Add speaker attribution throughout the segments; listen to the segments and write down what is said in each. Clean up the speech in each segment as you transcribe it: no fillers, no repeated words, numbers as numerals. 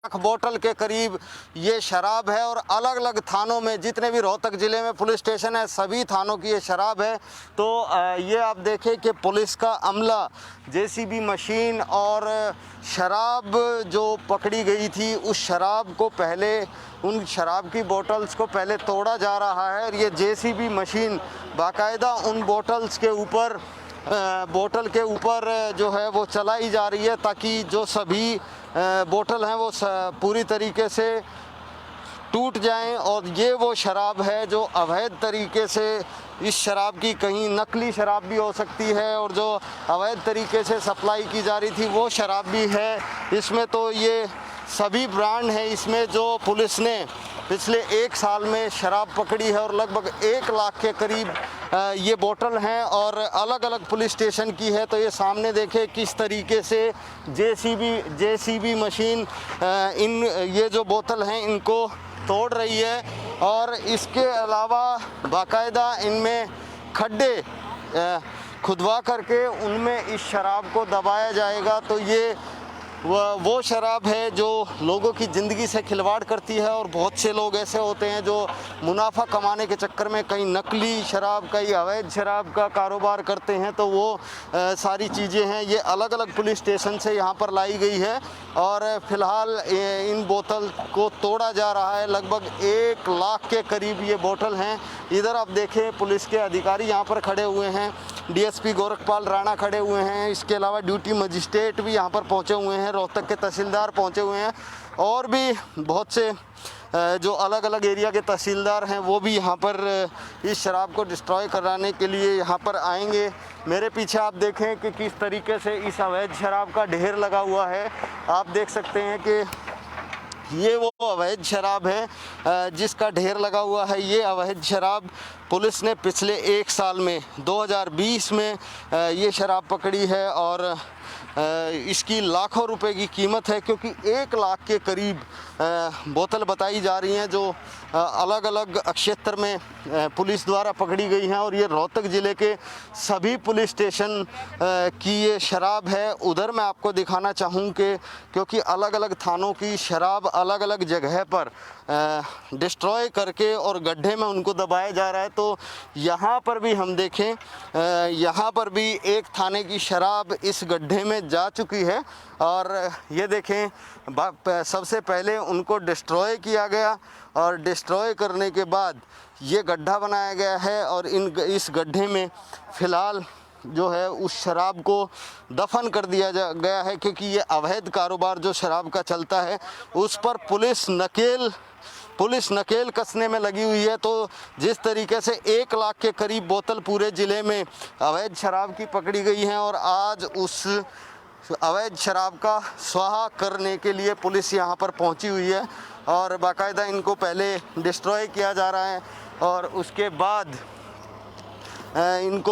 Speaker 1: लाख बोतल के करीब ये शराब है। और अलग अलग थानों में, जितने भी रोहतक ज़िले में पुलिस स्टेशन है, सभी थानों की ये शराब है। तो ये आप देखें कि पुलिस का अमला जेसीबी मशीन और शराब जो पकड़ी गई थी, उस शराब को पहले, उन शराब की बोतल्स को पहले तोड़ा जा रहा है। और ये जेसीबी मशीन बाकायदा उन बोतल्स के ऊपर बोतल के ऊपर जो है वो चलाई जा रही है, ताकि जो सभी बोतल हैं वो पूरी तरीके से टूट जाएं। और ये वो शराब है जो अवैध तरीके से, इस शराब की कहीं नकली शराब भी हो सकती है और जो अवैध तरीके से सप्लाई की जा रही थी वो शराब भी है। इसमें तो ये सभी ब्रांड हैं। इसमें जो पुलिस ने पिछले 1 साल में शराब पकड़ी है और लगभग 1 लाख के करीब ये बोतल हैं और अलग अलग पुलिस स्टेशन की है। तो ये सामने देखें किस तरीके से जेसीबी मशीन ये जो बोतल हैं इनको तोड़ रही है। और इसके अलावा बाकायदा इनमें खड्डे खुदवा करके उनमें इस शराब को दबाया जाएगा। तो ये वो शराब है जो लोगों की ज़िंदगी से खिलवाड़ करती है। और बहुत से लोग ऐसे होते हैं जो मुनाफा कमाने के चक्कर में कहीं नकली शराब, कहीं अवैध शराब का कारोबार करते हैं। तो वो सारी चीज़ें हैं, ये अलग अलग पुलिस स्टेशन से यहाँ पर लाई गई है। और फ़िलहाल इन बोतल को तोड़ा जा रहा है। लगभग 1 लाख के करीब ये बोतल हैं। इधर आप देखें पुलिस के अधिकारी यहाँ पर खड़े हुए हैं, डीएसपी गोरखपाल राणा खड़े हुए हैं। इसके अलावा ड्यूटी मजिस्ट्रेट भी यहाँ पर पहुँचे हुए हैं, रोहतक के तहसीलदार पहुँचे हुए हैं और भी बहुत से जो अलग अलग एरिया के तहसीलदार हैं वो भी यहाँ पर इस शराब को डिस्ट्रॉय कराने के लिए यहाँ पर आएंगे। मेरे पीछे आप देखें कि किस तरीके से इस अवैध शराब का ढेर लगा हुआ है। आप देख सकते हैं कि ये वो अवैध शराब है जिसका ढेर लगा हुआ है। ये अवैध शराब पुलिस ने पिछले 1 साल में 2020 में ये शराब पकड़ी है और इसकी लाखों रुपए की कीमत है, क्योंकि 1 लाख के करीब बोतल बताई जा रही हैं जो अलग अलग क्षेत्र में पुलिस द्वारा पकड़ी गई हैं। और ये रोहतक ज़िले के सभी पुलिस स्टेशन की ये शराब है। उधर मैं आपको दिखाना चाहूँ कि क्योंकि अलग अलग थानों की शराब अलग अलग जगह पर डिस्ट्रॉय करके और गड्ढे में उनको दबाया जा रहा है। तो यहाँ पर भी हम देखें, यहाँ पर भी एक थाने की शराब इस गड्ढे में जा चुकी है। और ये देखें, सबसे पहले उनको डिस्ट्रॉय किया गया और डिस्ट्रॉय करने के बाद ये गड्ढा बनाया गया है। और इस गड्ढे में फ़िलहाल जो है उस शराब को दफन कर दिया गया है, क्योंकि ये अवैध कारोबार जो शराब का चलता है उस पर पुलिस नकेल कसने में लगी हुई है। तो जिस तरीके से 1 लाख के करीब बोतल पूरे ज़िले में अवैध शराब की पकड़ी गई हैं और आज उस अवैध शराब का स्वाहा करने के लिए पुलिस यहाँ पर पहुँची हुई है और बाकायदा इनको पहले डिस्ट्रॉय किया जा रहा है और उसके बाद इन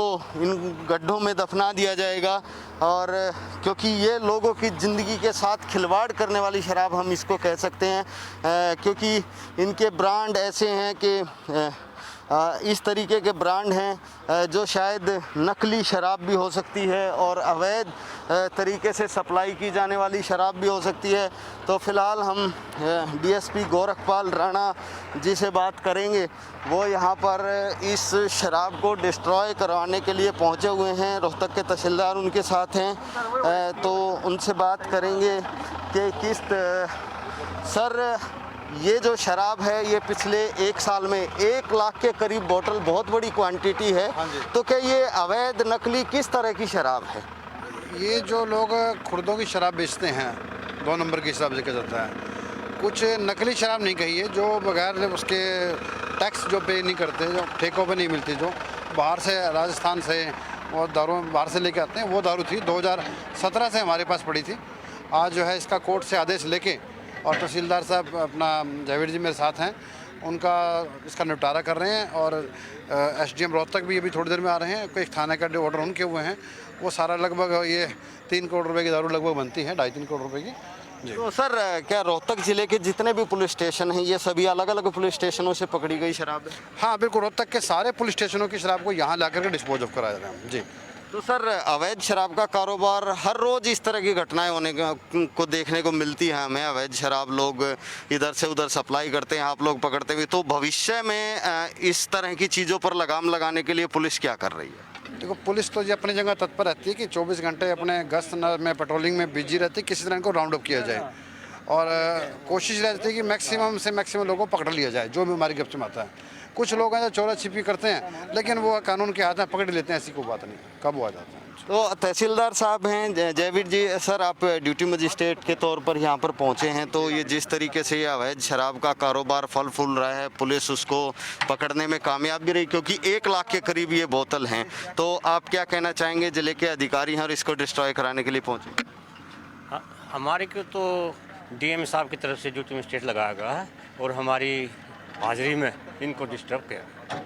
Speaker 1: गड्ढों में दफना दिया जाएगा। और क्योंकि ये लोगों की ज़िंदगी के साथ खिलवाड़ करने वाली शराब हम इसको कह सकते हैं, क्योंकि इनके ब्रांड ऐसे हैं कि इस तरीके के ब्रांड हैं जो शायद नकली शराब भी हो सकती है और अवैध तरीके से सप्लाई की जाने वाली शराब भी हो सकती है। तो फ़िलहाल हम डीएसपी गोरखपाल राणा जी से बात करेंगे। वो यहाँ पर इस शराब को डिस्ट्रॉय करवाने के लिए पहुँचे हुए हैं, रोहतक के तहसीलदार उनके साथ हैं। तो उनसे बात करेंगे कि सर, ये जो शराब है ये पिछले 1 साल में 1 लाख के करीब बोतल, बहुत बड़ी क्वांटिटी है। तो क्या ये अवैध नकली किस तरह की शराब है?
Speaker 2: ये जो लोग खुर्दों की शराब बेचते हैं, 2 नंबर की शराब देखा जाता है, कुछ नकली शराब नहीं कही है, जो बगैर उसके टैक्स जो पे नहीं करते, जो ठेकों पे नहीं मिलती, जो बाहर से राजस्थान से और दारू बाहर से लेके आते हैं, वो दारू थी 2017 से हमारे पास पड़ी थी। आज जो है इसका कोर्ट से आदेश लेके और तहसीलदार साहब अपना जावेद जी मेरे साथ हैं, उनका इसका निपटारा कर रहे हैं। और एसडीएम रोहतक भी अभी थोड़ी देर में आ रहे हैं। कोई थाने का जो ऑर्डर उनके हुए हैं, वो सारा लगभग ये 3 करोड़ रुपए की दारू लगभग बनती है, 2.5-3 करोड़ रुपए की।
Speaker 1: तो सर, क्या रोहतक ज़िले के जितने भी पुलिस स्टेशन हैं ये सभी अलग अलग पुलिस स्टेशनों से पकड़ी गई शराब है?
Speaker 2: हाँ बिल्कुल, रोहतक के सारे पुलिस स्टेशनों की शराब को यहाँ ला करके डिस्पोज ऑफ कराया जा रहा है जी।
Speaker 1: तो सर अवैध शराब का कारोबार हर रोज़ इस तरह की घटनाएं होने को देखने को मिलती हैं हमें। अवैध शराब लोग इधर से उधर सप्लाई करते हैं, आप लोग पकड़ते हैं। तो भविष्य में इस तरह की चीज़ों पर लगाम लगाने के लिए पुलिस क्या कर रही है?
Speaker 2: देखो, पुलिस तो ये अपनी जगह तत्पर रहती है कि 24 घंटे अपने गश्त में पेट्रोलिंग में बिजी रहती है, किसी तरह इनको राउंड अप किया जाए। और कोशिश रहती है कि मैक्सिमम से मैक्सिमम लोगों को पकड़ लिया जाए जो भी हमारी गिरफ्त में आता है। कुछ लोग हैं जो चोरा छिपी करते हैं, लेकिन वो कानून के हाथ में पकड़ लेते हैं, ऐसी कोई बात नहीं, कब आ जाता है।
Speaker 1: तो तहसीलदार साहब हैं जयवीर जी, सर आप ड्यूटी मजिस्ट्रेट के तौर पर यहाँ पर पहुँचे हैं, तो ये जिस तरीके से ये अवैध शराब का कारोबार फल फूल रहा है, पुलिस उसको पकड़ने में कामयाब भी रही, क्योंकि 1 लाख के करीब ये बोतल हैं। तो आप क्या कहना चाहेंगे, जिले के अधिकारी हैं और इसको डिस्ट्रॉय कराने के लिए पहुँचे?
Speaker 3: हमारे को तो डीएम साहब की तरफ से ड्यूटी मजिस्ट्रेट लगाया गया है और हमारी हाजिरी में इनको डिस्टर्ब किया।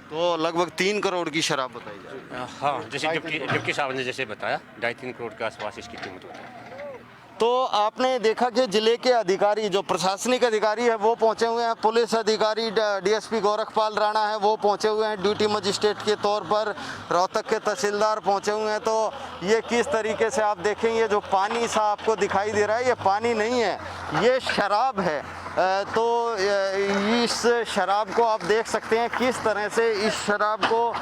Speaker 1: तो लगभग 3 करोड़ की शराब बताई जाए।
Speaker 3: हाँ, जैसे डिप्टी साहब ने जैसे बताया 2.5-3 करोड़ के आसपास इसकी कीमत होती है।
Speaker 1: तो आपने देखा कि जिले के अधिकारी, जो प्रशासनिक अधिकारी है वो पहुंचे हुए हैं, पुलिस अधिकारी डीएसपी गोरखपाल राणा है वो पहुंचे हुए हैं ड्यूटी मजिस्ट्रेट के तौर पर, रोहतक के तहसीलदार पहुंचे हुए हैं। तो ये किस तरीके से आप देखेंगे, जो पानी सा आपको दिखाई दे रहा है, ये पानी नहीं है, ये शराब है। तो इस शराब को आप देख सकते हैं किस तरह से इस शराब को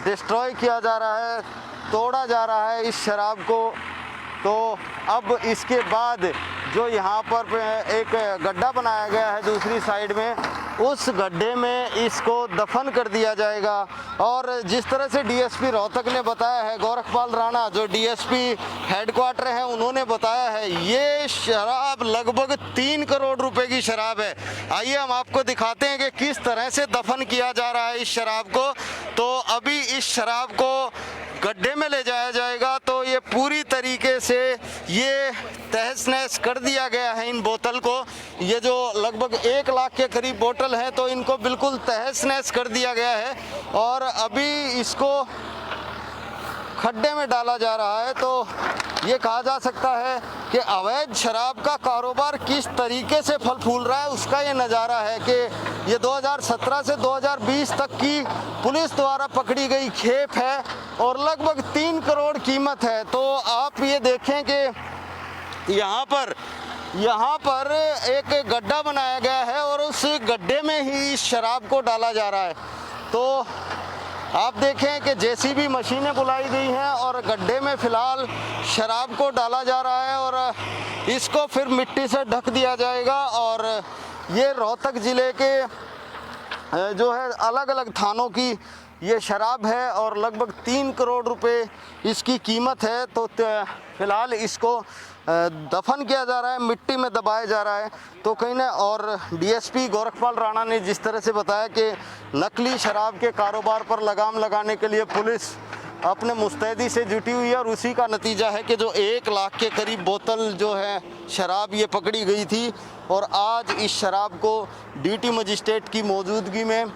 Speaker 1: डिस्ट्रॉय किया जा रहा है, तोड़ा जा रहा है इस शराब को। तो अब इसके बाद जो यहाँ पर एक गड्ढा बनाया गया है दूसरी साइड में, उस गड्ढे में इसको दफन कर दिया जाएगा। और जिस तरह से डीएसपी रोहतक ने बताया है, गोरखपाल राणा जो डीएसपी हेडक्वार्टर है, उन्होंने बताया है ये शराब लगभग 3 करोड़ रुपए की शराब है। आइए हम आपको दिखाते हैं कि किस तरह से दफन किया जा रहा है इस शराब को। तो अभी इस शराब को गड्ढे में ले जाया जाएगा। तो ये पूरी तरीके से ये तहस नहस कर दिया गया है इन बोतल को। ये जो लगभग 1 लाख के करीब बोतल है, तो इनको बिल्कुल तहस नहस कर दिया गया है और अभी इसको खड्डे में डाला जा रहा है। तो ये कहा जा सकता है कि अवैध शराब का कारोबार किस तरीके से फल फूल रहा है, उसका ये नज़ारा है कि ये 2017 से 2020 तक की पुलिस द्वारा पकड़ी गई खेप है और लगभग 3 करोड़ कीमत है। तो आप ये देखें कि यहाँ पर एक गड्ढा बनाया गया है और उस गड्ढे में ही इस शराब को डाला जा रहा है। तो आप देखें कि जेसीबी मशीनें बुलाई गई हैं और गड्ढे में फ़िलहाल शराब को डाला जा रहा है और इसको फिर मिट्टी से ढक दिया जाएगा। और ये रोहतक ज़िले के जो है अलग अलग थानों की ये शराब है और लगभग 3 करोड़ रुपए इसकी कीमत है। तो फ़िलहाल इसको दफन किया जा रहा है, मिट्टी में दबाया जा रहा है। तो कहीं ना, और डीएसपी गोरखपाल राणा ने जिस तरह से बताया कि नकली शराब के कारोबार पर लगाम लगाने के लिए पुलिस अपने मुस्तैदी से जुटी हुई है और उसी का नतीजा है कि जो 1 लाख के करीब बोतल जो है शराब ये पकड़ी गई थी और आज इस शराब को ड्यूटी मजिस्ट्रेट की मौजूदगी में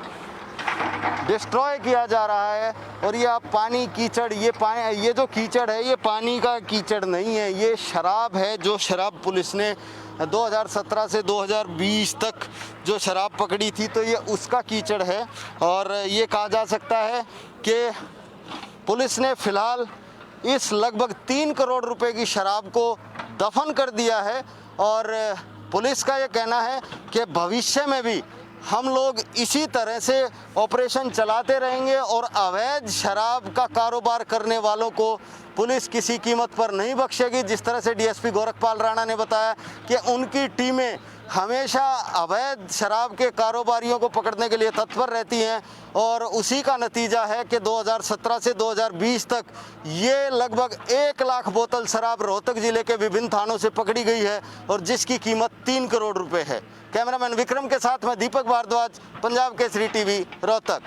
Speaker 1: डिस्ट्रॉय किया जा रहा है। और ये आप पानी कीचड़, ये जो कीचड़ है ये पानी का कीचड़ नहीं है, ये शराब है। जो शराब पुलिस ने 2017 से 2020 तक जो शराब पकड़ी थी, तो ये उसका कीचड़ है। और ये कहा जा सकता है कि पुलिस ने फ़िलहाल इस लगभग 3 करोड़ रुपए की शराब को दफन कर दिया है। और पुलिस का ये कहना है कि भविष्य में भी हम लोग इसी तरह से ऑपरेशन चलाते रहेंगे और अवैध शराब का कारोबार करने वालों को पुलिस किसी कीमत पर नहीं बख्शेगी। जिस तरह से डीएसपी गोरखपाल राणा ने बताया कि उनकी टीमें हमेशा अवैध शराब के कारोबारियों को पकड़ने के लिए तत्पर रहती हैं और उसी का नतीजा है कि 2017 से 2020 तक ये लगभग 1 लाख बोतल शराब रोहतक ज़िले के विभिन्न थानों से पकड़ी गई है और जिसकी कीमत 3 करोड़ रुपए है। कैमरामैन विक्रम के साथ मैं दीपक भारद्वाज, पंजाब केसरी टीवी, रोहतक।